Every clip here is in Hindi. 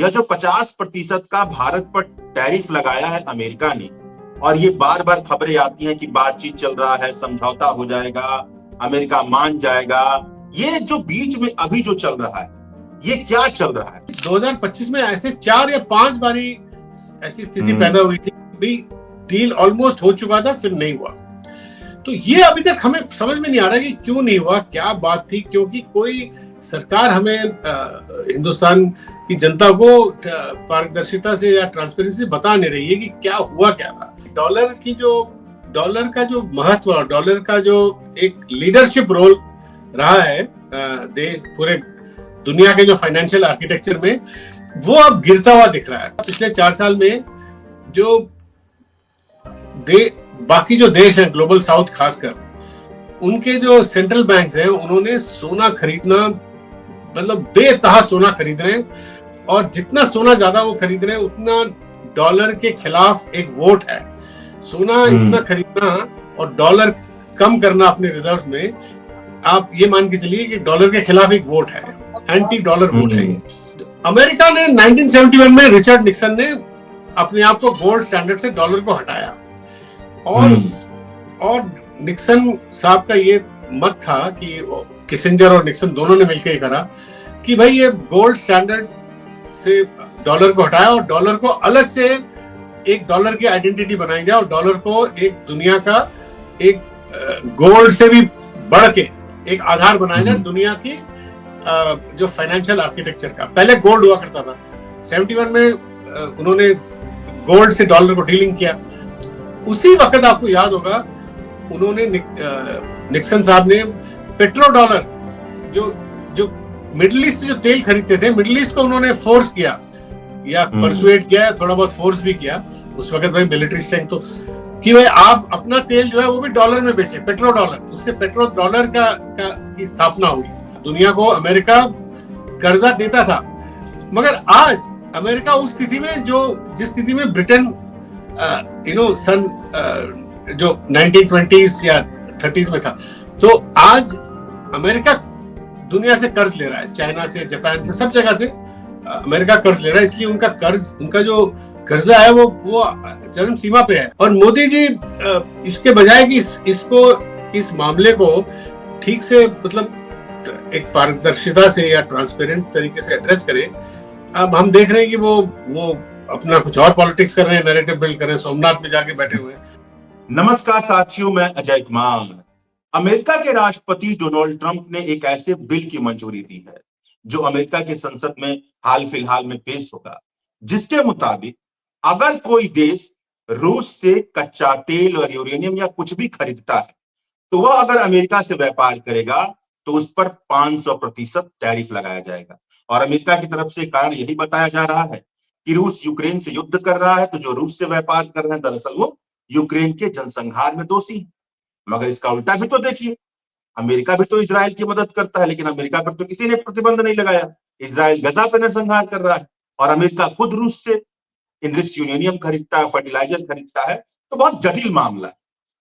यह जो 50% का भारत पर टैरिफ लगाया है अमेरिका ने, और ये बार बार खबरें आती हैं कि बातचीत चल रहा है, समझौता हो जाएगा, अमेरिका मान जाएगा, ये जो बीच में अभी जो चल रहा है, ये क्या चल रहा है? 2025 में ऐसे 4 या 5 बारी ऐसी स्थिति पैदा हुई थी, भी डील ऑलमोस्ट हो चुका था, फिर नहीं हुआ। तो ये अभी तक हमें समझ में नहीं आ रहा कि क्यों नहीं हुआ, क्या बात थी, क्योंकि कोई सरकार हमें हिंदुस्तान की जनता को पारदर्शिता से या ट्रांसपेरेंसी से बता नहीं रही है कि क्या हुआ क्या था। डॉलर का जो महत्व, डॉलर का जो एक लीडरशिप रोल रहा है देश पूरे दुनिया के जो फाइनेंशियल आर्किटेक्चर में, वो अब गिरता हुआ दिख रहा है। पिछले 4 साल में जो बाकी जो देश हैं, ग्लोबल साउथ खासकर, उनके जो सेंट्रल बैंक्स हैं, उन्होंने सोना खरीदना, मतलब बेतहा सोना खरीद रहे हैं, और जितना सोना ज्यादा वो खरीद रहे हैं उतना डॉलर के खिलाफ एक वोट है। सोना इतना खरीदना और डॉलर कम करना अपने रिजर्व में, आप ये मान के चलिए कि डॉलर के खिलाफ एक वोट है, एंटी डॉलर वोट है। अमेरिका ने 1971 में रिचर्ड निक्सन ने अपने आप को गोल्ड स्टैंडर्ड से डॉलर को हटाया, और निक्सन साहब का ये मत था कि किसिंजर और निक्सन दोनों ने मिलकर करा कि भाई ये गोल्ड स्टैंडर्ड से डॉलर को हटाया और डॉलर को अलग से एक डॉलर की आइडेंटिटी बनाई जाए, और डॉलर को एक दुनिया का एक गोल्ड से भी बढ़ के एक आधार बनाया जाए दुनिया की जो फाइनेंशियल आर्किटेक्चर का। पहले गोल्ड हुआ करता था, 71 में उन्होंने गोल्ड से डॉलर को डीलिंग किया। उसी वक्त आपको याद होगा उन्होंने निक्सन साहब ने पेट्रो डॉलर, जो मिडिल ईस्ट से जो तेल खरीदते थे, मिडिल ईस्ट को उन्होंने फोर्स किया या परसुएट किया, थोड़ा बहुत फोर्स भी किया उस वक्त भाई मिलिट्री स्ट्रेंथ, तो कि भाई आप अपना तेल जो है वो भी डॉलर में बेचे, पेट्रो डॉलर। उससे पेट्रो डॉलर की स्थापना हुई। दुनिया को अमेरिका कर्जा देता था, मगर आज अमेरिका उस स्थिति में जिस स्थिति में ब्रिटेन सन जो 1920s या 30s में था, तो आज अमेरिका दुनिया से कर्ज ले रहा है, चाइना से, जापान से, सब जगह से अमेरिका कर्ज ले रहा है। इसलिए उनका जो कर्जा है वो चरम सीमा पे है। और मोदी जी इसके बजाय कि इस मामले को ठीक से, मतलब एक पारदर्शिता से या ट्रांसपेरेंट तरीके से एड्रेस करें, अब हम देख रहे हैं कि वो अपना कुछ और पॉलिटिक्स कर रहे हैं, नैरेटिव बिल्ड कर रहे हैं, सोमनाथ में जाके बैठे हुए हैं। नमस्कार साथियों, मैं अजय कुमार। अमेरिका के राष्ट्रपति डोनाल्ड ट्रंप ने एक ऐसे बिल की मंजूरी दी है जो अमेरिका के संसद में हाल फिलहाल में पेश होगा, जिसके मुताबिक अगर कोई देश रूस से कच्चा तेल और यूरेनियम या कुछ भी खरीदता है, तो वह अगर अमेरिका से व्यापार करेगा तो उस पर 500% टैरिफ लगाया जाएगा। और अमेरिका की तरफ से कारण यही बताया जा रहा है कि रूस यूक्रेन से युद्ध कर रहा है, तो जो रूस से व्यापार कर रहे हैं दरअसल वो यूक्रेन के जनसंहार में दोषी है। मगर इसका उल्टा भी तो देखिए, अमेरिका भी तो इजराइल की मदद करता है, लेकिन अमेरिका पर तो किसी ने प्रतिबंध नहीं लगाया। इजराइल गजा पर नरसंहार कर रहा है, और अमेरिका खुद रूस से इनरिच्ड यूरेनियम खरीदता है, फर्टिलाइजर खरीदता है। तो बहुत जटिल मामला है।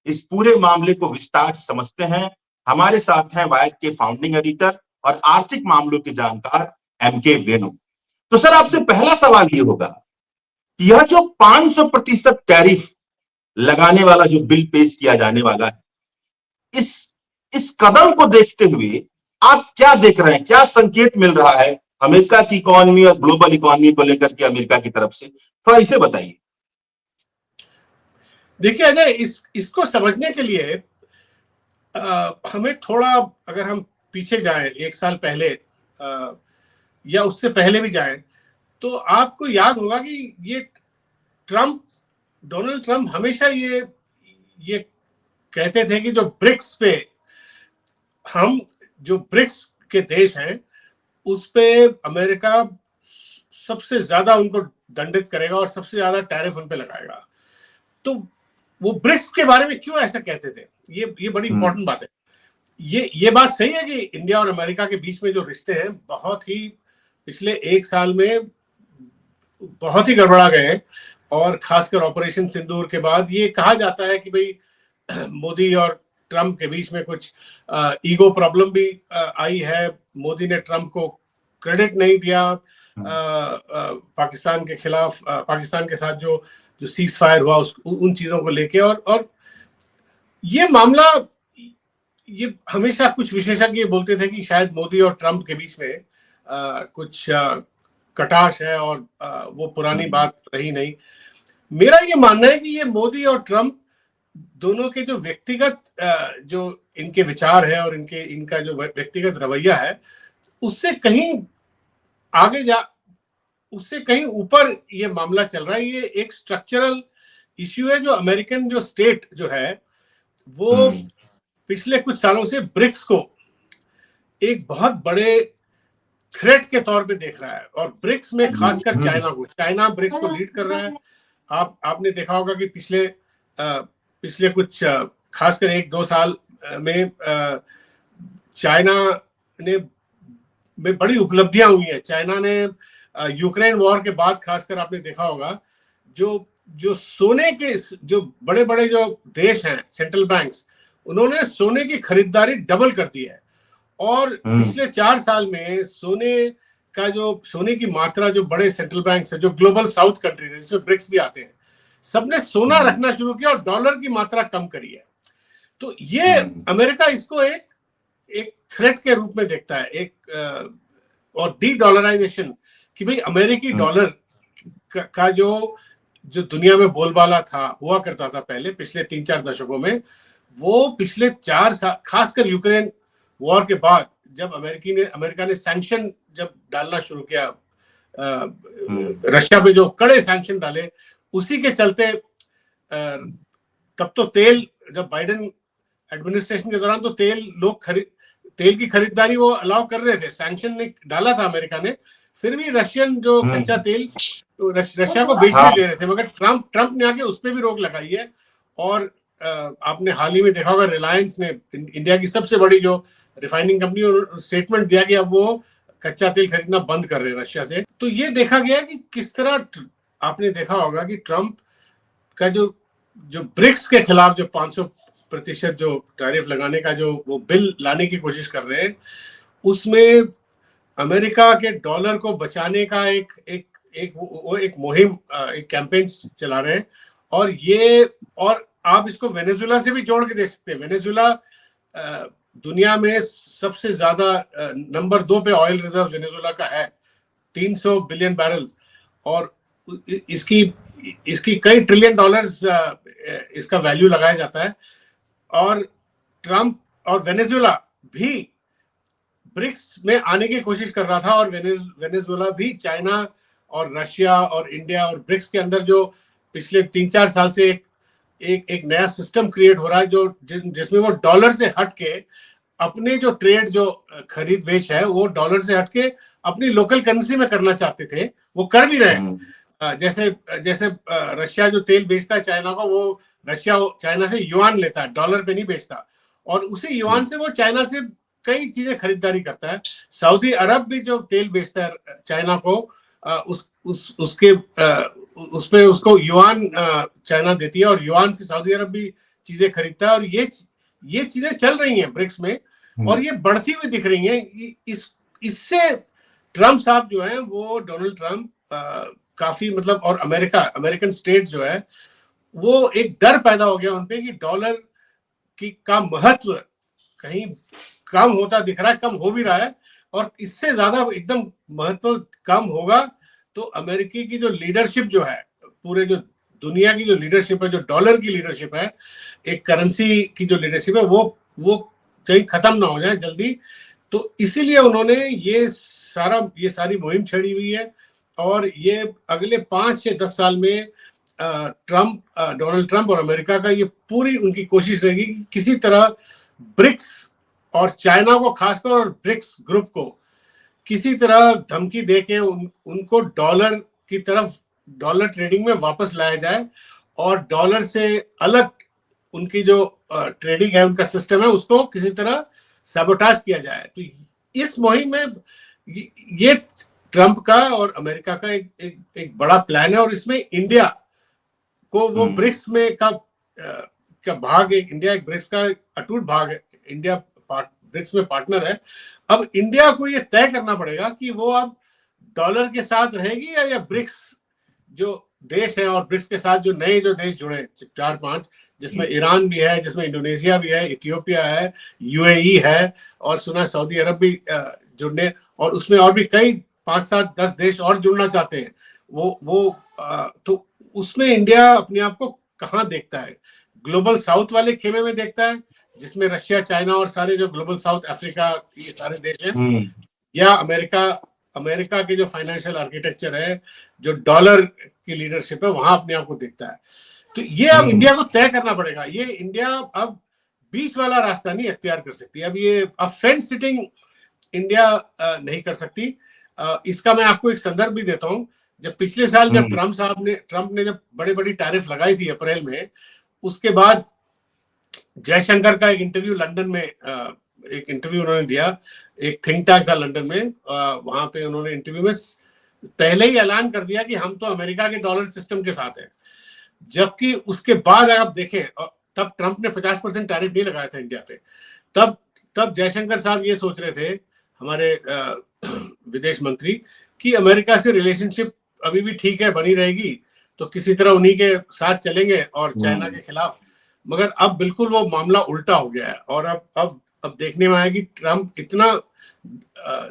इस पूरे मामले को विस्तार से समझते हैं। हमारे साथ हैं वायद के फाउंडिंग एडिटर और आर्थिक मामलों के जानकार एमके वेणु। तो सर, आपसे पहला सवाल ये होगा, यह जो 500% टैरिफ लगाने वाला जो बिल पेश किया जाने वाला है, इस कदम को देखते हुए आप क्या देख रहे हैं, क्या संकेत मिल रहा है अमेरिका की इकोनॉमी और ग्लोबल इकोनॉमी को लेकर के अमेरिका की तरफ से? थोड़ा इसे बताइए। देखिए अजय, इसको समझने के लिए हमें थोड़ा, अगर हम पीछे जाएं 1 साल पहले या उससे पहले भी जाएं, तो आपको याद होगा कि ये डोनाल्ड ट्रंप हमेशा ये कहते थे कि जो ब्रिक्स के देश हैं, उस पे अमेरिका सबसे ज्यादा उनको दंडित करेगा और सबसे ज्यादा टैरिफ उन पे लगाएगा। तो वो ब्रिक्स के बारे में क्यों ऐसा कहते थे, ये बड़ी इंपॉर्टेंट बात है। ये बात सही है कि इंडिया और अमेरिका के बीच में जो रिश्ते हैं बहुत ही पिछले 1 साल में बहुत ही गड़बड़ा गए, और खासकर ऑपरेशन सिंदूर के बाद ये कहा जाता है कि भाई मोदी और ट्रंप के बीच में कुछ ईगो प्रॉब्लम भी आई है। मोदी ने ट्रंप को क्रेडिट नहीं दिया, पाकिस्तान के खिलाफ, पाकिस्तान के साथ जो जो सीज फायर हुआ उन चीजों को लेके, और ये मामला, ये हमेशा कुछ विशेषज्ञ बोलते थे कि शायद मोदी और ट्रंप के बीच में कुछ कटाश है, और वो पुरानी बात रही नहीं। मेरा ये मानना है कि ये मोदी और ट्रंप दोनों के जो व्यक्तिगत जो इनके विचार है और इनका जो व्यक्तिगत रवैया है, उससे कहीं आगे उससे कहीं ऊपर ये मामला चल रहा है। ये एक स्ट्रक्चरल इश्यू है, जो अमेरिकन जो स्टेट जो है वो पिछले कुछ सालों से ब्रिक्स को एक बहुत बड़े थ्रेट के तौर पे देख रहा है, और ब्रिक्स में खासकर चाइना ब्रिक्स को लीड कर रहा है। आपने देखा होगा कि पिछले कुछ खासकर 1-2 साल में चाइना में बड़ी उपलब्धियां हुई है। चाइना ने यूक्रेन वॉर के बाद खासकर आपने देखा होगा, जो सोने के जो बड़े बड़े जो देश हैं, सेंट्रल बैंक्स, उन्होंने सोने की खरीदारी डबल कर दी है। और पिछले 4 साल में सोने की मात्रा जो बड़े सेंट्रल बैंक है, जो ग्लोबल साउथ कंट्रीज है, जिसमें ब्रिक्स भी आते हैं, सबने सोना रखना शुरू किया और डॉलर की मात्रा कम करी है। तो ये अमेरिका इसको एक थ्रेट के रूप में देखता है, और डी डॉलराइजेशन, कि भाई अमेरिकी डॉलर का जो दुनिया में बोलबाला हुआ करता था पहले, पिछले 3-4 दशकों में, वो पिछले 4 साल खासकर यूक्रेन वॉर के बाद, जब अमेरिका ने सैंक्शन जब डालना शुरू किया, रशिया पे जो कड़े सैंक्शन डाले, उसी के चलते तब तो तेल, जब बाइडेन एडमिनिस्ट्रेशन के दौरान तो तेल की खरीदारी वो अलाउ कर रहे थे, सैंक्शन ने डाला था अमेरिका ने, फिर भी रशियन जो कच्चा तेल रशिया को बेचने दे रहे थे, मगर ट्रंप ने आके उस पर भी रोक लगाई है। और आपने हाल ही में देखा होगा, रिलायंस ने, इंडिया की सबसे बड़ी जो रिफाइनिंग कंपनी, स्टेटमेंट दिया कि अब वो कच्चा तेल खरीदना बंद कर रहे हैं रशिया से। तो ये देखा गया कि किस तरह, आपने देखा होगा कि ट्रंप का जो ब्रिक्स के खिलाफ जो 500% जो टैरिफ लगाने का जो वो बिल लाने की कोशिश कर रहे हैं, उसमें अमेरिका के डॉलर को बचाने का एक मुहिम, एक कैंपेन चला रहे हैं। और आप इसको वेनेजुएला से भी जोड़ के देख सकते हैं। वेनेजुएला दुनिया में सबसे ज्यादा नंबर 2 पे ऑयल रिजर्व वेनेजुएला का है, 300 बिलियन बैरल, और इसकी कई ट्रिलियन डॉलर्स इसका वैल्यू लगाया जाता है। और ट्रंप और वेनेजुएला भी ब्रिक्स में आने की कोशिश कर रहा था, और वेनेजुएला भी चाइना और रशिया और इंडिया और ब्रिक्स के अंदर जो पिछले 3-4 साल से एक नया सिस्टम क्रिएट हो रहा है, जिसमें वो डॉलर से हटके अपने जो ट्रेड, जो खरीद बेच है, वो डॉलर से हटके अपनी लोकल करेंसी में करना चाहते थे, वो कर भी रहे। जैसे रशिया जो तेल बेचता है चाइना को, वो रशिया चाइना से युआन लेता है, डॉलर पे नहीं बेचता, और उसी युआन से वो चाइना से कई चीजें खरीदारी करता है। सऊदी अरब भी जो तेल बेचता है चाइना को, उस पे उसको युआन चाइना देती है, और युआन से सऊदी अरब भी चीजें खरीदता है। और ये चीजें चल रही हैं ब्रिक्स में, और ये बढ़ती हुई दिख रही हैं। इससे ट्रंप साहब जो है, वो डोनाल्ड ट्रंप काफी, मतलब, और अमेरिकन स्टेट जो है, वो एक डर पैदा हो गया उनपे कि डॉलर का महत्व कहीं कम होता दिख रहा है, कम हो भी रहा है, और इससे ज्यादा एकदम महत्व कम होगा तो अमेरिकी की जो लीडरशिप जो है, पूरे जो दुनिया की जो लीडरशिप है, जो डॉलर की लीडरशिप है, एक करेंसी की जो लीडरशिप है, वो कहीं खत्म ना हो जाए जल्दी। तो इसीलिए उन्होंने ये सारी मुहिम छेड़ी हुई है, और ये अगले 5 से 10 साल में डोनाल्ड ट्रंप और अमेरिका का ये पूरी उनकी कोशिश रहेगी कि किसी तरह ब्रिक्स और चाइना को खासकर, और ब्रिक्स ग्रुप को किसी तरह धमकी देके उनको डॉलर की तरफ, डॉलर ट्रेडिंग में वापस लाया जाए, और डॉलर से अलग उनकी जो ट्रेडिंग है, उनका सिस्टम है, उसको किसी तरह सबोटाज किया जाए। तो इस मुहिम में ये ट्रंप का और अमेरिका का एक बड़ा प्लान है, और इसमें इंडिया को वो ब्रिक्स में का भाग, इंडिया एक ब्रिक्स का अटूट भाग है, इंडिया ब्रिक्स में पार्टनर है। अब इंडिया को ये तय करना पड़ेगा कि वो अब डॉलर के साथ रहेगी या ब्रिक्स जो देश है और ब्रिक्स के साथ जो नए जो देश जुड़े 4-5, जिसमें ईरान भी है, जिसमें इंडोनेशिया भी है, इथियोपिया है, यूएई है, और सुना सऊदी अरब भी जुड़ने, और उसमें और भी कई 5-7-10 देश और जुड़ना चाहते हैं। तो उसमें इंडिया अपने आप को कहाँ देखता है? ग्लोबल साउथ वाले खेमे में देखता है, जिसमें रशिया, चाइना और सारे जो ग्लोबल साउथ, अफ्रीका, ये सारे देश हैं, या अमेरिका के जो फाइनेंशियल आर्किटेक्चर है, जो डॉलर की लीडरशिप है, वहां अपने आप को देखता है? तो ये अब इंडिया को तय करना पड़ेगा। ये इंडिया अब बीच वाला रास्ता नहीं अख्तियार कर सकती। अब फेंस सिटिंग इंडिया नहीं कर सकती। इसका मैं आपको एक संदर्भ भी देता हूं। जब पिछले साल जब ट्रंप ने जब बड़ी टैरिफ लगाई थी अप्रैल में, उसके बाद जयशंकर का एक इंटरव्यू लंदन में, एक इंटरव्यू उन्होंने दिया, एक थिंक टैंक था लंदन में, वहां पे उन्होंने इंटरव्यू में पहले ही ऐलान कर दिया कि हम तो अमेरिका के डॉलर सिस्टम के साथ हैं। जबकि उसके बाद आप देखें, तब ट्रंप ने 50% टैरिफ नहीं लगाया था इंडिया पे। तब जयशंकर साहब ये सोच रहे थे, हमारे विदेश मंत्री, कि अमेरिका से रिलेशनशिप अभी भी ठीक है, बनी रहेगी, तो किसी तरह उन्हीं के साथ चलेंगे और चाइना के खिलाफ। मगर अब बिल्कुल वो मामला उल्टा हो गया है, और अब देखने में आया कि ट्रंप इतना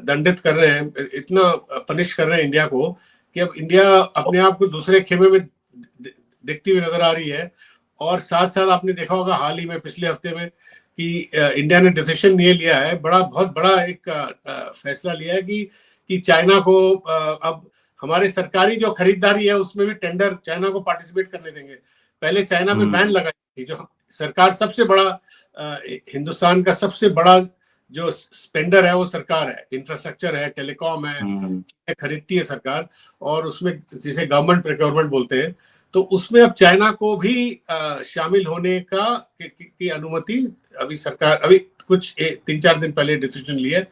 दंडित कर रहे हैं, इतना पनिश कर रहे हैं इंडिया को, कि अब इंडिया अपने आप को दूसरे खेमे में दिखती हुई नजर आ रही है। और साथ साथ आपने देखा होगा हाल ही में, पिछले हफ्ते में, कि इंडिया ने डिसीजन ये लिया है, बहुत बड़ा एक फैसला लिया है कि चाइना को अब हमारे सरकारी जो खरीदारी है उसमें भी टेंडर चाइना को पार्टिसिपेट करने देंगे। पहले चाइना में बैन लगाई थी। जो सरकार सबसे बड़ा, हिंदुस्तान का सबसे बड़ा जो स्पेंडर है वो सरकार है, इंफ्रास्ट्रक्चर है, टेलीकॉम है, खरीदती है सरकार, और उसमें जिसे गवर्नमेंट प्रोक्योरमेंट बोलते हैं। तो उसमें अब चाइना को भी शामिल होने की अनुमति अभी सरकार, अभी कुछ 3-4 दिन पहले डिसीजन लिया।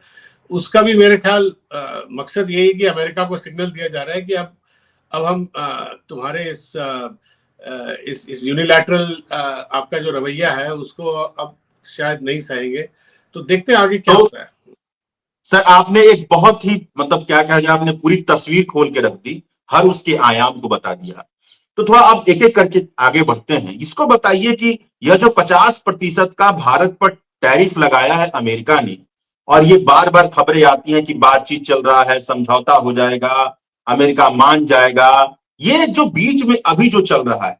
उसका भी मेरे ख्याल मकसद यही कि अमेरिका को सिग्नल दिया जा रहा है कि अब हम तुम्हारे इस यूनिलैटरल आपका जो रवैया है उसको अब शायद नहीं सहेंगे। तो देखते हैं आगे क्या होता है। सर, आपने एक बहुत ही, मतलब क्या कहा जाए, आपने पूरी तस्वीर खोल के रख दी, हर उसके आयाम को बता दिया। तो थोड़ा अब एक एक करके आगे बढ़ते हैं। इसको बताइए कि यह जो 50% का भारत पर टैरिफ लगाया है अमेरिका ने, और ये बार बार खबरें आती हैं कि बातचीत चल रहा है, समझौता हो जाएगा, अमेरिका मान जाएगा, ये जो बीच में अभी जो चल रहा है,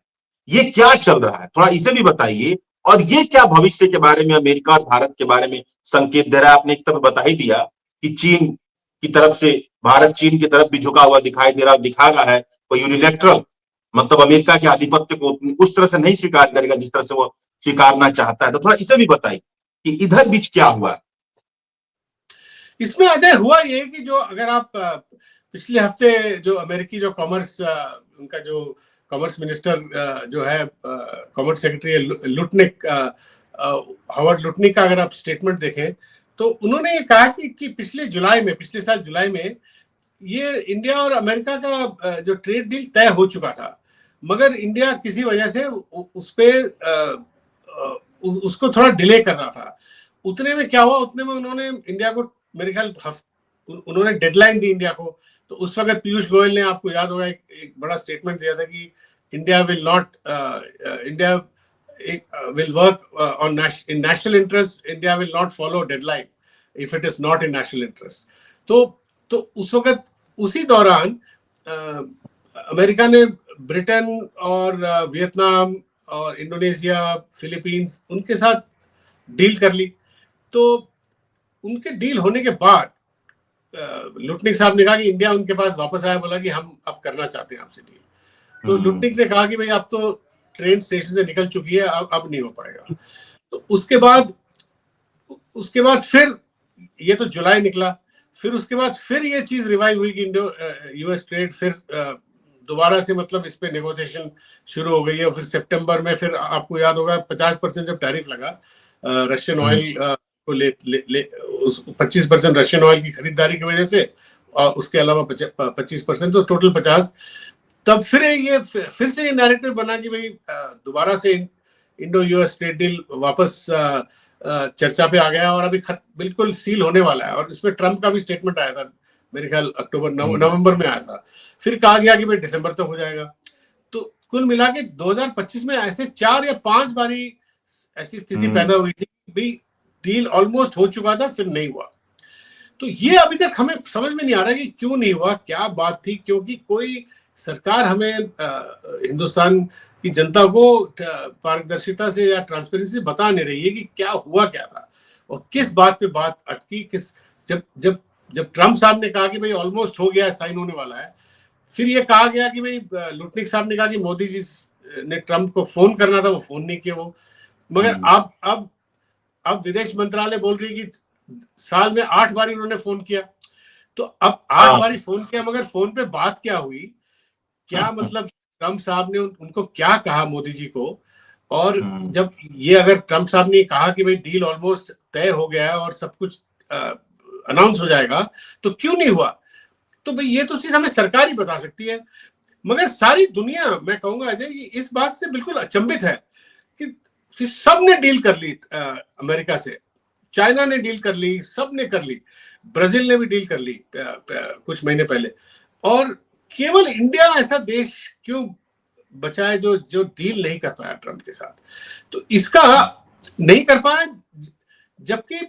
ये क्या चल रहा है, थोड़ा इसे भी बताइए। और ये क्या भविष्य के बारे में, अमेरिका और भारत के बारे में संकेत दे रहा है? आपने एक तरफ बता ही दिया कि चीन की तरफ से, भारत चीन की तरफ भी झुका हुआ दिखाई दे रहा, दिखा रहा है वो यूनिलैटरल, मतलब अमेरिका के आधिपत्य को उस तरह से नहीं स्वीकार करेगा जिस तरह से वो स्वीकारना चाहता है। तो थोड़ा इसे भी बताइए कि इधर बीच क्या हुआ। इसमें अजय हुआ ये कि जो, अगर आप पिछले हफ्ते जो अमेरिकी जो कॉमर्स, उनका जो कॉमर्स मिनिस्टर जो है, commerce secretary Lutnick, Howard Lutnick का अगर आप स्टेटमेंट देखें, तो उन्होंने ये कहा कि पिछले साल जुलाई में ये इंडिया और अमेरिका का जो ट्रेड डील तय हो चुका था, मगर इंडिया किसी वजह से उस पे उसको थोड़ा डिले कर रहा था। उतने में क्या हुआ, उतने में उन्होंने इंडिया को, मेरे ख्याल उन्होंने डेडलाइन दी इंडिया को। तो उस वक्त पीयूष गोयल ने, आपको याद होगा, एक बड़ा स्टेटमेंट दिया था कि India will work on in national interest, India will not follow deadline if it is not in national interest. तो उस वक्त, उसी दौरान अमेरिका ने ब्रिटेन और वियतनाम और इंडोनेशिया, फिलीपींस, उनके साथ डील कर ली। तो उनके डील होने के बाद लुटनिक साहब ने कहा कि इंडिया उनके पास वापस आया, बोला कि हम अब करना चाहते हैं आपसे डील। तो लुटनिक ने कहा कि भाई अब तो ट्रेन स्टेशन से निकल चुकी है, अब नहीं हो पाएगा। तो उसके बाद फिर ये तो जुलाई निकला, फिर उसके बाद फिर ये चीज रिवाइव हुई कि इंडो यूएस ट्रेड फिर दोबारा से, मतलब इस पे नेगोशिएशन शुरू हो गई है। और फिर सितंबर में, फिर आपको याद होगा 50% जब टैरिफ लगा रशियन ऑयल को ले 25% रशियन ऑयल की खरीदारी की वजह से, और उसके अलावा 25%, तो टोटल 50। तब फिर से ये नैरेटिव बना कि भाई दोबारा से इंडो यूएस ट्रेड डील वापस चर्चा पे आ गया, और अभी बिल्कुल सील होने वाला है। और इसमें ट्रंप का भी स्टेटमेंट आया था मेरे ख्याल अक्टूबर नवंबर में आया था। फिर कहा गया कि भाई दिसंबर तक हो जाएगा। तो कुल मिला के 2025 में ऐसे 4 या 5 बारी ऐसी स्थिति पैदा हुई थी, भाई डील ऑलमोस्ट हो चुका था, फिर नहीं हुआ। तो ये अभी तक हमें समझ में नहीं आ रहा कि क्यों नहीं हुआ, क्या बात थी, क्योंकि कोई सरकार हमें हिंदुस्तान की जनता को पारदर्शिता से या ट्रांसपेरेंसी बता नहीं रही है कि क्या हुआ क्या था और किस बात पे बात अटकी। किस जब जब जब ट्रम्प साहब ने कहा कि भाई ऑलमोस्ट हो गया, साइन होने वाला है, फिर ये कहा गया कि भाई लुटनिक साहब ने कहा कि मोदी जी ने ट्रम्प को फोन करना था, वो फोन नहीं किया वो। मगर अब विदेश मंत्रालय बोल रही है कि साल में 8 बार उन्होंने फोन किया। तो अब 8 बार फोन किया, मगर फोन पे बात क्या हुई, क्या मतलब ट्रम्प साहब ने उनको क्या कहा मोदी जी को। और जब ये अगर ट्रम्प साहब ने कहा कि भाई डील ऑलमोस्ट तय हो गया है और सब कुछ अनाउंस हो जाएगा, तो क्यों नहीं हुआ? तो भाई ये तो सिर्फ हमें सरकार ही बता सकती है। मगर सारी दुनिया, मैं कहूंगा अजय, इस बात से बिल्कुल अचंभित है कि सब ने डील कर ली, अमेरिका से, चाइना ने डील कर ली, सब ने कर ली, ब्राजील ने भी डील कर ली कुछ महीने पहले, और केवल इंडिया ऐसा देश क्यों बचा है जो डील नहीं कर पाया ट्रम्प के साथ। तो इसका नहीं कर पाया, जबकि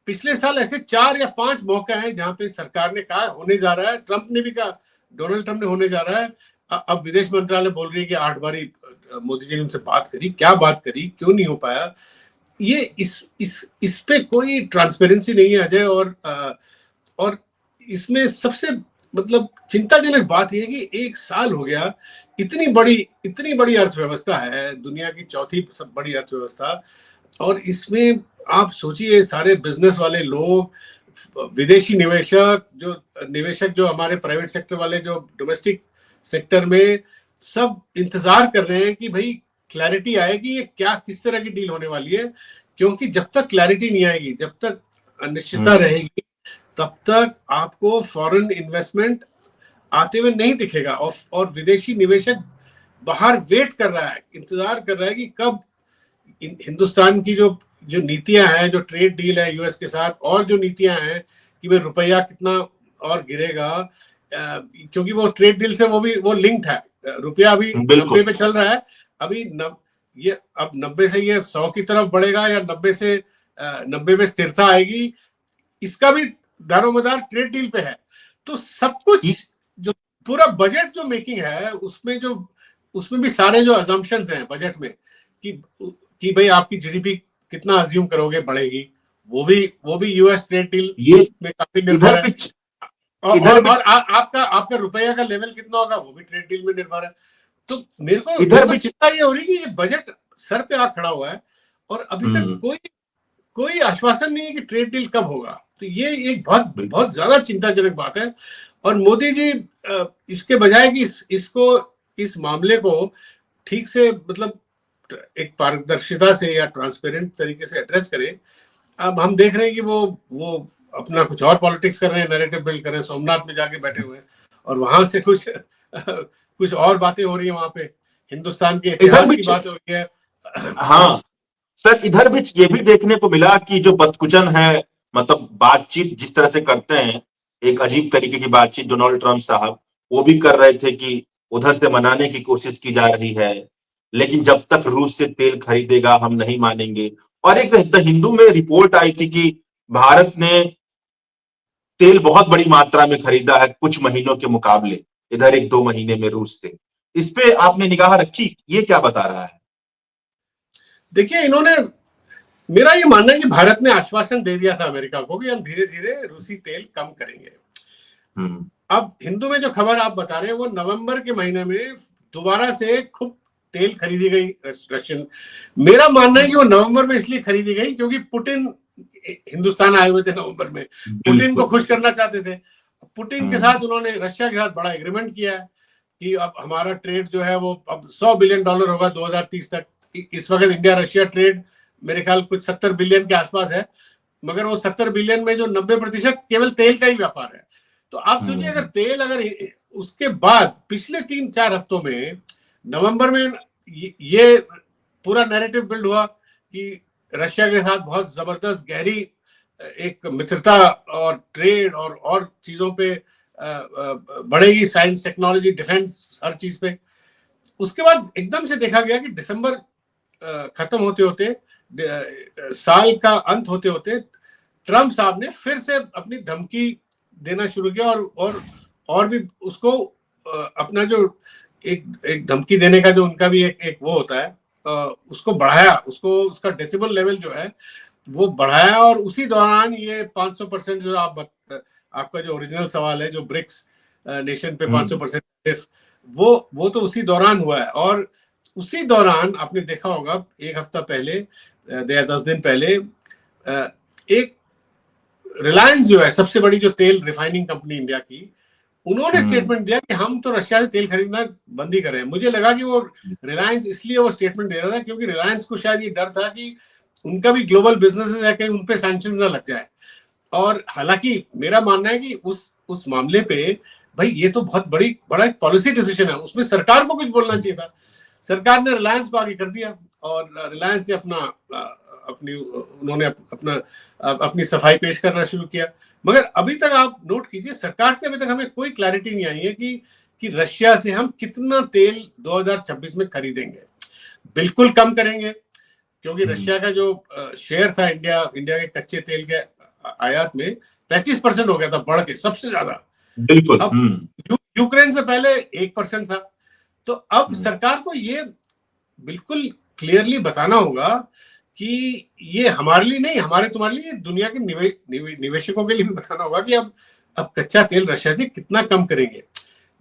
पिछले साल ऐसे 4 या 5 मौके हैं जहां पे सरकार ने कहा होने जा रहा है, ट्रम्प ने भी कहा, डोनाल्ड ट्रम्प ने होने जा रहा है। अब विदेश मंत्रालय बोल रही है कि 8 बारी मोदी जी ने उनसे बात करी, क्या बात करी, क्यों नहीं हो पाया? ये इस पे कोई ट्रांसपेरेंसी नहीं है अजय। और इसमें सबसे मतलब चिंताजनक बात यह है कि 1 साल हो गया, इतनी बड़ी अर्थव्यवस्था है, दुनिया की चौथी सब बड़ी अर्थव्यवस्था, और इसमें आप सोचिए सारे बिजनेस वाले लोग, विदेशी निवेशक जो हमारे प्राइवेट सेक्टर वाले, जो डोमेस्टिक सेक्टर में, सब इंतजार कर रहे हैं कि भाई क्लैरिटी आएगी, ये क्या किस तरह की डील होने वाली है। क्योंकि जब तक क्लैरिटी नहीं आएगी, जब तक अनिश्चितता रहेगी, तब तक आपको फॉरेन इन्वेस्टमेंट आते हुए नहीं दिखेगा। और विदेशी निवेशक बाहर वेट कर रहा है, इंतजार कर रहा है कि कब हिंदुस्तान की जो नीतियां हैं, जो ट्रेड डील है यूएस के साथ, और जो नीतियां हैं कि भाई रुपया कितना और गिरेगा, क्योंकि वो ट्रेड डील से वो लिंक्ड है। रुपया अभी 90 पे चल रहा है, अभी ये अब 90 से ये 100 की तरफ बढ़ेगा या 90 में स्थिरता आएगी, इसका भी दारोमदार ट्रेड डील पे है। तो सब कुछ जो पूरा बजट जो मेकिंग है, उसमें भी सारे जो अजम्पशंस हैं बजट में कि भाई आपकी जीडीपी कितना अज्यूम करोगे बढ़ेगी, वो भी यूएस ट्रेड डील में काफी निर्भर है। और आपका रुपया का लेवल कितना होगा, वो भी ट्रेड डील में निर्भर है। तो मेरे को चिंता ये हो रही है कि ये बजट सर पे आ खड़ा हुआ है और अभी तक कोई आश्वासन नहीं है कि ट्रेड डील कब होगा। तो ये एक बहुत ज्यादा चिंताजनक बात है। और मोदी जी इसके बजाय कि इस मामले को ठीक से, मतलब एक पारदर्शिता से या ट्रांसपेरेंट तरीके से एड्रेस करें, अब हम देख रहे हैं कि वो अपना कुछ और पॉलिटिक्स कर रहे हैं, नैरेटिव बिल्ड कर रहे हैं, सोमनाथ में जाके बैठे हुए हैं, और वहां से कुछ और बातें हो रही है, वहां पे हिंदुस्तान के इतिहास की बात हो रही है। हाँ सर, इधर भी ये भी देखने को मिला कि जो बदकुचन है, मतलब बातचीत जिस तरह से करते हैं, एक अजीब तरीके की बातचीत डोनाल्ड ट्रम्प साहब वो भी कर रहे थे कि उधर से मनाने की कोशिश की जा रही है, लेकिन जब तक रूस से तेल खरीदेगा हम नहीं मानेंगे। और एक द हिंदू में रिपोर्ट आई थी कि भारत ने तेल बहुत बड़ी मात्रा में खरीदा है कुछ महीनों के मुकाबले, इधर 1-2 महीने में रूस से। इस पे आपने निगाह रखी, ये क्या बता रहा है? देखिए, मेरा ये मानना है कि भारत ने आश्वासन दे दिया था अमेरिका को कि हम धीरे धीरे रूसी तेल कम करेंगे। अब हिंदू में जो खबर आप बता रहे हैं, वो नवंबर के महीने में दोबारा से खूब तेल खरीदी गई रशियन। मेरा मानना है कि वो नवंबर में इसलिए खरीदी गई क्योंकि पुतिन हिंदुस्तान आए हुए थे नवंबर में, पुतिन को खुश करना चाहते थे। पुतिन के साथ उन्होंने रशिया के साथ बड़ा एग्रीमेंट किया है कि अब हमारा ट्रेड जो है वो अब $100 बिलियन होगा 2030 तक। इस वक्त इंडिया रशिया ट्रेड मेरे ख्याल कुछ 70 बिलियन के आसपास है, मगर वो 70 बिलियन में जो 90% केवल तेल का ही व्यापार है। तो आप सोचिए, अगर उसके बाद पिछले 3-4 हफ्तों में, नवंबर में ये पूरा नैरेटिव बिल्ड हुआ कि रशिया के साथ बहुत जबरदस्त गहरी एक मित्रता और ट्रेड और चीजों पे बढ़ेगी, साइंस, टेक्नोलॉजी, डिफेंस, हर चीज पे। उसके बाद एकदम से देखा गया कि दिसंबर खत्म होते होते, साल का अंत होते होते, ट्रम्प साहब ने फिर से अपनी धमकी देना शुरू किया और भी उसको अपना जो एक धमकी देने का जो उनका भी एक वो होता है, उसको बढ़ाया, उसका डेसिबल लेवल जो है वो बढ़ाया। और उसी दौरान ये 500% जो आपका जो ओरिजिनल सवाल है, जो ब्रिक्स नेशन पे 500% वो तो उसी दौरान हुआ है। और उसी दौरान आपने देखा होगा एक हफ्ता पहले या 10 दिन पहले एक रिलायंस जो है सबसे बड़ी जो तेल रिफाइनिंग कंपनी इंडिया की, उन्होंने स्टेटमेंट दिया कि हम तो रशिया से तेल खरीदना बंद ही करें। मुझे लगा कि वो रिलायंस इसलिए वो स्टेटमेंट दे रहा था क्योंकि रिलायंस को शायद ये डर था कि उनका भी ग्लोबल बिजनेस है, कहीं उन पे सैंक्शन ना लग जाए। और हालांकि मेरा मानना है कि उस मामले पे भाई ये तो बहुत बड़ा एक पॉलिसी डिसीजन है, उसमें सरकार को कुछ बोलना चाहिए था। सरकार ने रिलायंस को आगे कर दिया और रिलायंस ने उन्होंने अपनी सफाई पेश करना शुरू किया। मगर अभी तक आप नोट कीजिए, सरकार से अभी तक हमें कोई क्लैरिटी नहीं आई है कि रशिया से हम कितना तेल 2026 में खरीदेंगे। बिल्कुल कम करेंगे, क्योंकि रशिया का जो शेयर था इंडिया के कच्चे तेल के आयात में 35% हो गया था, बढ़ के सबसे ज्यादा। बिल्कुल। अब यूक्रेन से पहले 1% था। तो अब सरकार को ये बिल्कुल क्लियरली बताना होगा कि ये हमारे लिए नहीं, हमारे तुम्हारे लिए, दुनिया के निवेशकों के लिए भी बताना होगा कि अब कच्चा तेल रशिया से कितना कम करेंगे।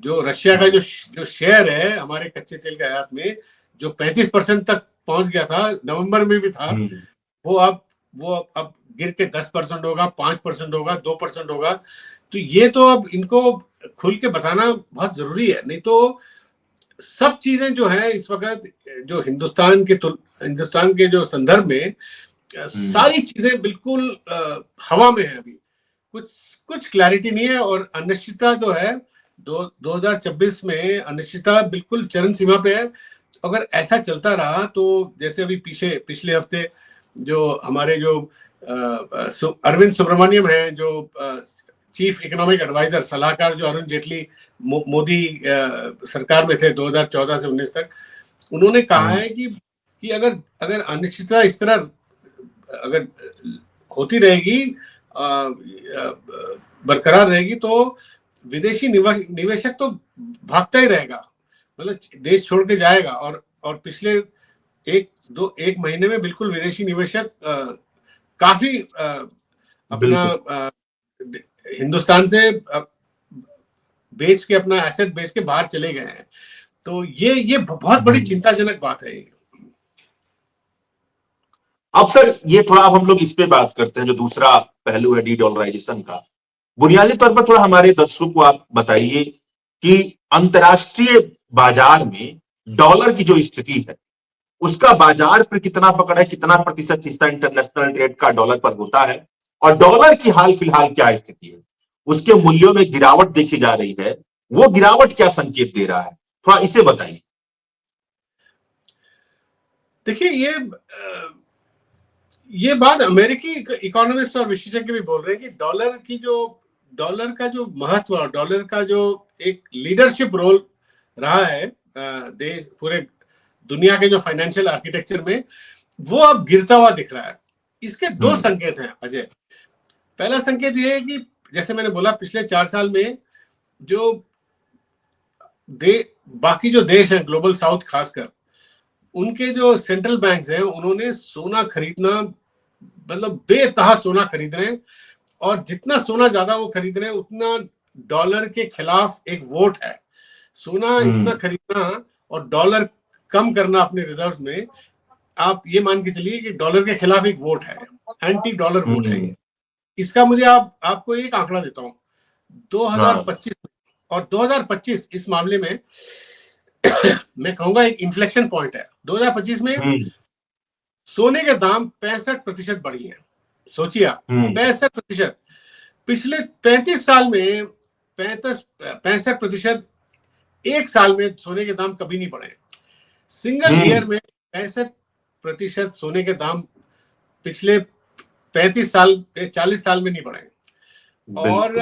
जो रशिया का जो शेयर है हमारे कच्चे तेल के आयात में, जो 35% तक पहुंच गया था, नवंबर में भी था, वो अब गिर के 10% होगा, 5% होगा, 2% होगा। तो ये तो अब इनको खुल के बताना बहुत जरूरी है, नहीं तो सब चीजें जो है इस वक्त जो हिंदुस्तान के जो संदर्भ में सारी चीजें बिल्कुल हवा में है। अभी कुछ क्लैरिटी नहीं है और अनिश्चितता जो है 2026 में अनिश्चितता बिल्कुल चरम सीमा पे है। अगर ऐसा चलता रहा तो जैसे अभी पिछले हफ्ते जो हमारे जो अरविंद सुब्रमण्यम है, जो चीफ इकोनॉमिक एडवाइजर, सलाहकार, जो अरुण जेटली मोदी सरकार में थे 2014 से 19 तक, उन्होंने कहा है कि अगर अनिश्चितता इस तरह अगर होती रहेगी, बरकरार रहेगी, तो विदेशी निवेशक तो भागता ही रहेगा, मतलब देश छोड़ के जाएगा। और पिछले एक महीने में बिल्कुल विदेशी निवेशक काफी अपना हिंदुस्तान से बेच के, अपना एसेट बेच के बाहर चले गए हैं। तो ये बहुत बड़ी चिंताजनक बात है। अब सर ये थोड़ा अब हम लोग इस पे बात करते हैं, जो दूसरा पहलू है डी डॉलराइजेशन का। बुनियादी तौर पर थोड़ा हमारे दर्शकों को आप बताइए कि अंतर्राष्ट्रीय बाजार में डॉलर की जो स्थिति है, उसका बाजार पर कितना पकड़ है, कितना प्रतिशत हिस्सा इंटरनेशनल ट्रेड का डॉलर पर होता है, और डॉलर की हाल फिलहाल क्या स्थिति है, उसके मूल्यों में गिरावट देखी जा रही है, वो गिरावट क्या संकेत दे रहा है, थोड़ा इसे बताइए। देखिए, ये बात अमेरिकी इकोनॉमिस्ट और विशेषज्ञ भी बोल रहे हैं कि डॉलर का जो महत्व और डॉलर का जो एक लीडरशिप रोल रहा है देश, पूरे दुनिया के जो फाइनेंशियल आर्किटेक्चर में, वो अब गिरता हुआ दिख रहा है। इसके दो संकेत हैं अजय। पहला संकेत ये है कि जैसे मैंने बोला, पिछले 4 साल में जो बाकी जो देश हैं ग्लोबल साउथ खासकर, उनके जो सेंट्रल बैंक्स हैं, उन्होंने सोना खरीदना, मतलब बेतहा सोना खरीद रहे हैं। और जितना सोना ज्यादा वो खरीद रहे हैं, उतना डॉलर के खिलाफ एक वोट है। सोना इतना खरीदना और डॉलर कम करना अपने रिजर्व में, आप ये मान के चलिए कि डॉलर के खिलाफ एक वोट है, एंटी डॉलर वोट है ये। इसका मुझे आपको एक आंकड़ा देता हूं। 2025 और 2025 इस मामले में मैं कहूंगा एक इन्फ्लेक्शन पॉइंट है। 2025 में सोने के दाम 65% बढ़ी है। सोचिए आप, 65%। पिछले 35 साल में 65% एक साल में सोने के दाम कभी नहीं बढ़े। सिंगल ईयर में 65% सोने के दाम पिछले 35 साल 40 साल में नहीं बढ़े। और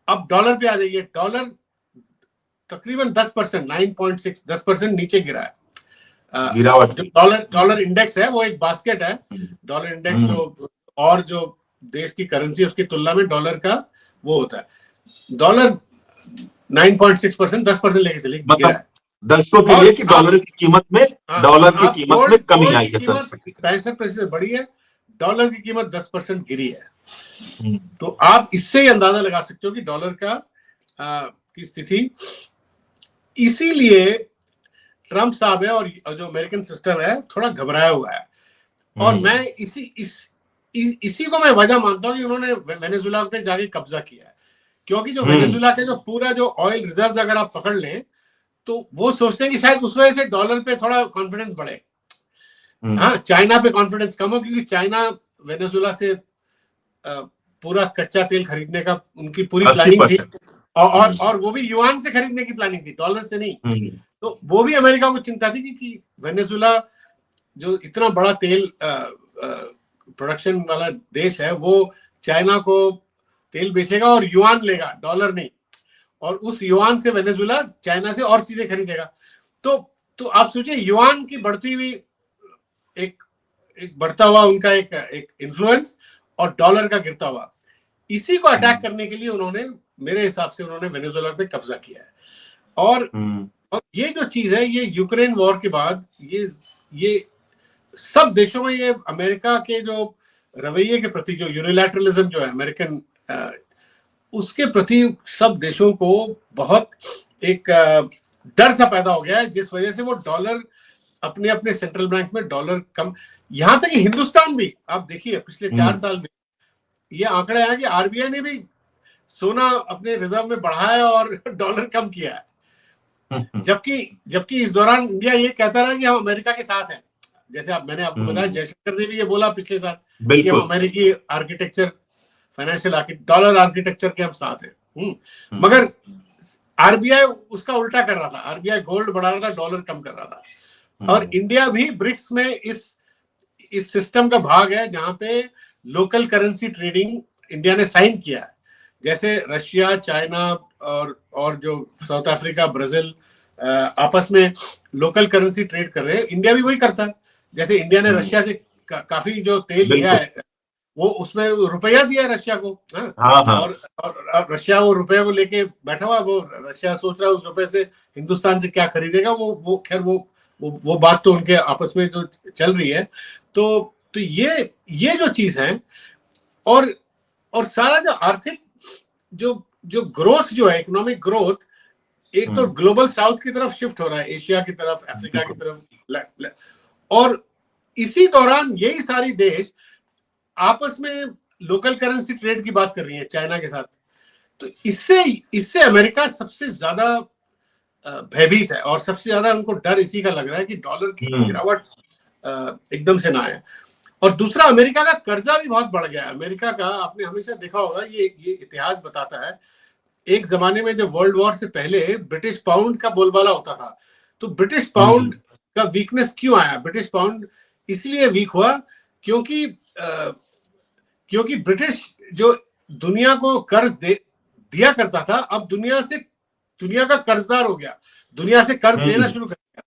अब डॉलर पे आ जाइए, डॉलर तकरीबन 10%, 9.6 10% नीचे गिरा है। गिरावट। जो डॉलर इंडेक्स है वो एक बास्केट है, डॉलर इंडेक्स और जो देश की करेंसी उसकी तुलना में डॉलर का वो होता है। डॉलर 9.6% 10% लेके चलिए गिरा है। दर्शकों के लिए कि डॉलर की कीमत में कमी आई है, 65% बढ़ी है, डॉलर की कीमत 10% गिरी है। तो आप इससे ही अंदाजा लगा सकते हो कि डॉलर की स्थिति, इसीलिए ट्रंप साहब है और जो अमेरिकन सिस्टम है थोड़ा घबराया हुआ है। और मैं इसी को मैं वजह मानता हूं कि उन्होंने वेनेजुएला पे जाके कब्जा किया है, क्योंकि जो वेनेजुएला के जो पूरा जो ऑयल रिजर्व अगर आप पकड़ लें तो वो सोचते हैं कि शायद उस वजह से डॉलर पे थोड़ा कॉन्फिडेंस बढ़े। हाँ, चाइना पे कॉन्फिडेंस कम हो, क्योंकि चाइना वेनेजुएला से पूरा कच्चा तेल खरीदने का उनकी पूरी प्लानिंग थी, और वो भी युआन से खरीदने की प्लानिंग थी, डॉलर से नहीं। तो वो भी अमेरिका को चिंता थी कि वेनेजुएला जो इतना बड़ा तेल प्रोडक्शन वाला देश है, वो चाइना को तेल बेचेगा और युआन लेगा, डॉलर नहीं, और उस युआन से वेनेजुएला चाइना से और चीजें खरीदेगा। तो आप सोचिए, युआन की बढ़ती हुई एक बढ़ता हुआ उनका एक इन्फ्लुएंस और डॉलर का गिरता हुआ, इसी को अटैक करने के लिए उन्होंने, मेरे हिसाब से उन्होंने वेनेजुएला पे कब्जा किया है। और ये जो चीज है, ये यूक्रेन वॉर के बाद ये सब देशों में, ये अमेरिका के जो रवैये के प्रति, जो यूनिलैटरलिज्म जो है अमेरिकन, उसके प्रति सब देशों को बहुत एक डर सा पैदा हो गया है, जिस वजह से वो डॉलर अपने अपने सेंट्रल बैंक में डॉलर कम, यहां तक कि हिंदुस्तान भी आप देखिए पिछले 4 साल में ये आंकड़ा है कि आरबीआई ने भी सोना अपने रिजर्व में बढ़ाया और डॉलर कम किया है। जबकि इस दौरान इंडिया ये कहता रहा कि हम अमेरिका के साथ हैं। जैसे मैंने आपको बताया, जयशंकर ने भी ये बोला पिछले साल कि हम अमेरिकी आर्किटेक्चर, फाइनेंशियल डॉलर आर्किटेक्चर के हम साथ हैं। मगर आरबीआई उसका उल्टा कर रहा था, आरबीआई गोल्ड बढ़ा रहा था, डॉलर कम कर रहा था। और इंडिया भी ब्रिक्स में इस सिस्टम का भाग है, जहां पे लोकल करेंसी ट्रेडिंग इंडिया ने साइन किया है। जैसे रशिया, चाइना और जो साउथ अफ्रीका, ब्राजील आपस में लोकल करेंसी ट्रेड कर रहे हैं, इंडिया भी वही करता है। जैसे इंडिया ने रशिया से काफी जो तेल लिया है, वो उसमें रुपया दिया है रशिया को। और रशिया वो रुपये को लेके बैठा हुआ, वो रशिया सोच रहा है उस रुपए से हिंदुस्तान से क्या खरीदेगा। वो खैर वो बात तो उनके आपस में जो चल रही है। तो ये जो चीज है, और सारा जो आर्थिक जो ग्रोथ जो है, इकोनॉमिक ग्रोथ, एक तो ग्लोबल साउथ की तरफ शिफ्ट हो रहा है, एशिया की तरफ, अफ्रीका की तरफ, और इसी दौरान यही सारी देश आपस में लोकल करेंसी ट्रेड की बात कर रही है चाइना के साथ। तो इससे अमेरिका सबसे ज्यादा भयभीत है, और सबसे ज्यादा उनको डर इसी का लग रहा है कि डॉलर की गिरावट एकदम से ना आए। और दूसरा, अमेरिका का कर्जा भी बहुत बढ़ गया है। अमेरिका का आपने हमेशा देखा होगा, ये इतिहास बताता है, एक जमाने में जब वर्ल्ड वॉर से पहले ब्रिटिश पाउंड का बोलबाला होता था, तो ब्रिटिश पाउंड का वीकनेस क्यों आया? ब्रिटिश पाउंड इसलिए वीक हुआ क्योंकि ब्रिटिश जो दुनिया को कर्ज दिया करता था, अब दुनिया का कर्जदार हो गया, दुनिया से कर्ज लेना शुरू कर दिया,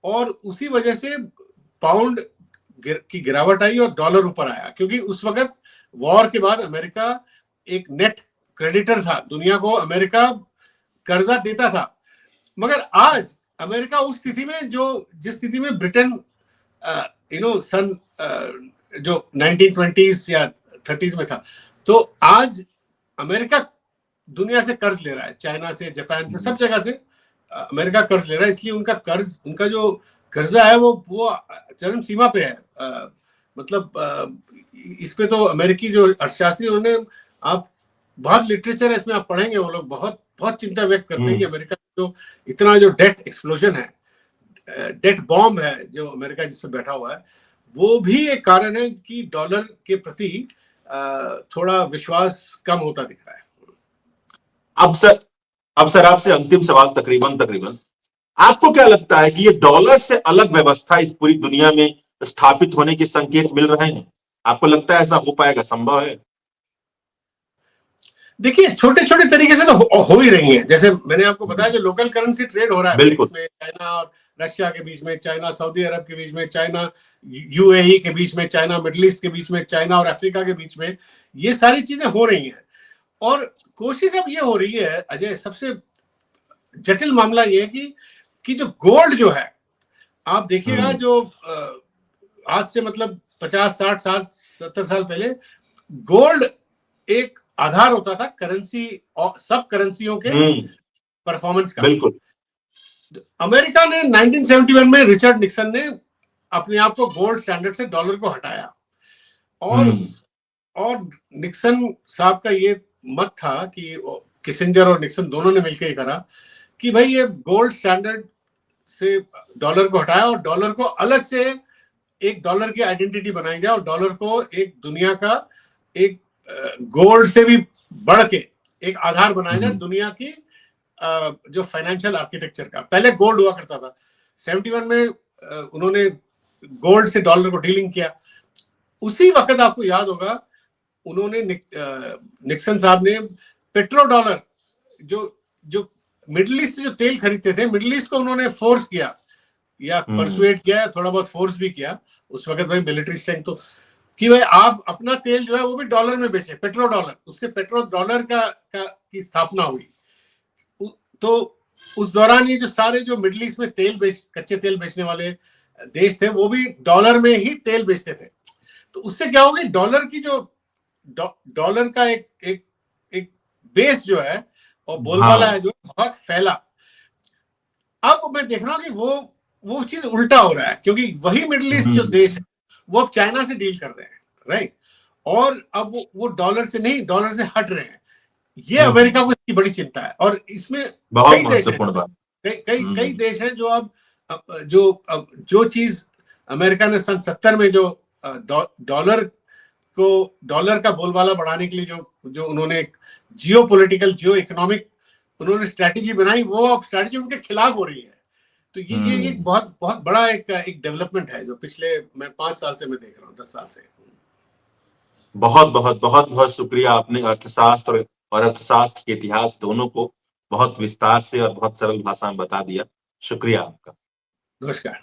और उसी वजह से पाउंड की गिरावट आई और डॉलर ऊपर आया। क्योंकि उस वक्त वॉर के बाद अमेरिका एक नेट क्रेडिटर था, दुनिया को अमेरिका कर्जा देता था। मगर आज अमेरिका उस स्थिति में, जिस स्थिति में ब्रिटेन सन जो 1920s या 30s में था, तो आज अमेरिका दुनिया से कर्ज ले रहा है, चाइना से, जापान से, सब जगह से अमेरिका कर्ज ले रहा है। इसलिए उनका जो कर्जा है वो चरम सीमा पे है। मतलब इस पे तो अमेरिकी जो अर्थशास्त्री, उन्होंने, आप बहुत लिटरेचर है इसमें, आप पढ़ेंगे, वो लोग बहुत बहुत चिंता व्यक्त करते हैं कि अमेरिका जो इतना जो डेट एक्सप्लोजन है, डेट बॉम्ब है जो अमेरिका जिसमें बैठा हुआ है, वो भी एक कारण है कि डॉलर के प्रति थोड़ा विश्वास कम होता दिख रहा है। अब सर आपसे अंतिम सवाल, तकरीबन आपको क्या लगता है कि ये डॉलर से अलग व्यवस्था इस पूरी दुनिया में स्थापित होने के संकेत मिल रहे हैं? आपको लगता है ऐसा हो पाएगा, संभव है? देखिए, छोटे छोटे तरीके से तो हो ही रही है। जैसे मैंने आपको बताया, जो लोकल करेंसी ट्रेड हो रहा है बिल्कुल। ब्रिक्स में, चाइना और रशिया के बीच में, चाइना सऊदी अरब के बीच में, चाइना यूएई के बीच में, चाइना मिडिल ईस्ट के बीच में, चाइना और अफ्रीका के बीच में, ये सारी चीजें हो रही हैं। और कोशिश अब ये हो रही है अजय, सबसे जटिल मामला ये है कि जो गोल्ड जो है, आप देखिएगा, जो आज से मतलब 50 60 साल 70 साल पहले गोल्ड एक आधार होता था करेंसी और सब करेंसियों के परफॉर्मेंस का। बिल्कुल। अमेरिका ने 1971 में रिचर्ड निक्सन ने अपने आप को गोल्ड स्टैंडर्ड से डॉलर को हटाया, और निक्सन साहब का ये मत था कि किसिंजर और निक्सन दोनों ने मिलकर करा कि भाई ये गोल्ड स्टैंडर्ड से डॉलर को हटाया और डॉलर को अलग से एक डॉलर की आइडेंटिटी बनाई जाए, और डॉलर को एक दुनिया का एक गोल्ड से भी बढ़ के एक आधार बनाया जाए दुनिया की जो फाइनेंशियल आर्किटेक्चर का। पहले गोल्ड हुआ करता था, 71 में उन्होंने गोल्ड से डॉलर को डीलिंग किया। उसी वक्त आपको याद होगा, उन्होंने निक्सन साहब ने पेट्रो डॉलर, जो मिडिल ईस्ट से जो तेल खरीदते थे, मिडिल ईस्ट को उन्होंने फोर्स किया या परसुएट किया, थोड़ा बहुत फोर्स भी किया उस वक्त भाई मिलिट्री स्ट्रेंथ तो, कि भाई आप अपना तेल जो है वो भी डॉलर में बेचे, पेट्रो डॉलर। उससे पेट्रो डॉलर की स्थापना हुई। तो उस दौरान ये जो सारे जो मिडिल ईस्ट में कच्चे तेल बेचने वाले देश थे, वो भी डॉलर में ही तेल बेचते थे। तो उससे क्या होगी, डॉलर की जो डॉलर का एक बेस जो है और बोलबाला है जो बहुत फैला। अब मैं देख रहा हूँ कि वो चीज उल्टा हो रहा है, क्योंकि वही मिडिल ईस्ट जो देश है वो अब चाइना से डील कर रहे हैं, राइट, और अब वो डॉलर से नहीं, डॉलर से हट रहे हैं। ये अमेरिका को इसकी बड़ी चिंता है, और इसमें कई देश हैं, कई देश हैं जो अब जो चीज अमेरिका ने सन 70 में जो डॉलर का बोलबाला बढ़ाने के लिए जो उन्होंने जियो पॉलिटिकल, जियो इकोनॉमिक उन्होंने स्ट्रैटेजी बनाई, वो अब स्ट्रैटेजी उनके खिलाफ हो रही है। तो ये एक बहुत बहुत बड़ा एक डेवलपमेंट है जो पिछले मैं 5 साल से मैं देख रहा हूँ, 10 साल से। बहुत बहुत बहुत बहुत शुक्रिया, आपने अर्थशास्त्र और अर्थशास्त्र के इतिहास दोनों को बहुत विस्तार से और बहुत सरल भाषा में बता दिया। शुक्रिया आपका। नमस्कार।